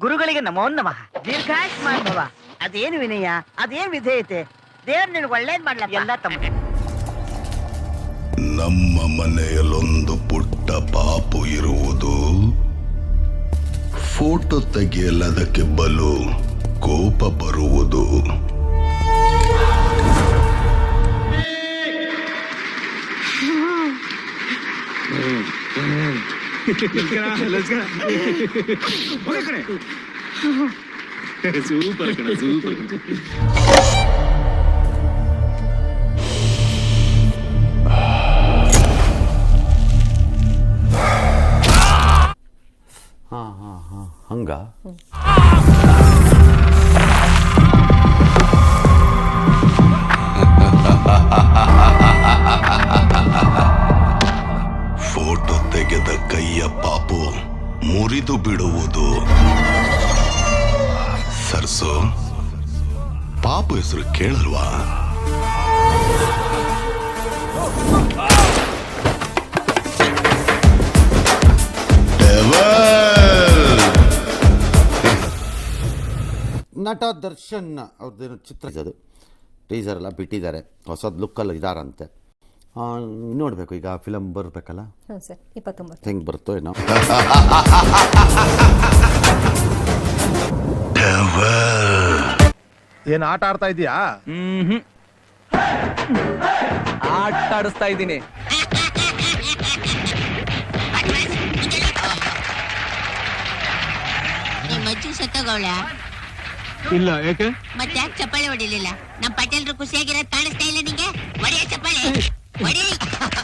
ಗುರುಗಳಿಗೆ ನಮೋ ನಮಃ. ದೀರ್ಘಾಯುಷ್ಮಾನ್ ಭವ. ಅದೇನು ವಿನಯ, ಅದೇನು ವಿಧೇಯತೆ. ದೇವ್ರು ನಿನಗೆ ಒಳ್ಳೇದ್ ಮಾಡ್ಲಪ್ಪ. ಎಲ್ಲ ತಮ್ಮ. ನಮ್ಮ ಮನೆಯಲ್ಲೊಂದು ಪುಟ್ಟ ಪಾಪು ಇರುವುದು. ಫೋಟೋ ತೆಗೆಯಲದಕ್ಕೆ ಬಲು ಕೋಪ ಬರುವುದು. ಸೂಪರ್ ಕಣ, ಸೂಪರ್. ಹಂಗ ಫೋಟೋ ತೆಗೆದ ಕೈಯ ಪಾಪು ಮುರಿದು ಬಿಡುವುದು. ಸರ್ಸು, ಪಾಪು ಹೆಸರು ಕೇಳಲ್ವಾ? ನಟ ದರ್ಶನ್ ಅವ್ರದ್ದೇನು ಚಿತ್ರ ಅದು ಟೀಸರ್ ಎಲ್ಲ ಬಿಟ್ಟಿದ್ದಾರೆ, ಹೊಸದು ಲುಕ್ಕಲ್ಲಿ ಇದಾರಂತೆ. ನೋಡಬೇಕು, ಈಗ ಫಿಲಮ್ ಬರಬೇಕಲ್ಲ. ಹ್ಞೂ ಸರ್, 29 ಹೆಂಗೆ ಬರುತ್ತೋ ಏನೋ. ಏನ್ ಆಟ ಆಡ್ತಾ ಇದೀಯಾ? ಆಟ ಆಡಿಸ್ತಾ ಇದ್ದೀನಿ. ಮಜ್ಜು ಸತ್ತಗೋಳ ಇಲ್ಲ, ಯಾಕೆ? ಮತ್ತೆ ಯಾಕೆ ಚಪ್ಪಾಳೆ ಹೊಡಿಲಿಲ್ಲ? ನಮ್ಮ ಪಟೇಲ್ರು ಖುಷಿಯಾಗಿರೋದು ಕಾಣಿಸ್ತಾ ಇಲ್ಲ ನಿಂಗೆ? ಹೊಡೆಯ ಚಪ್ಪಾಳೆ, ಹೊಡೆಯ.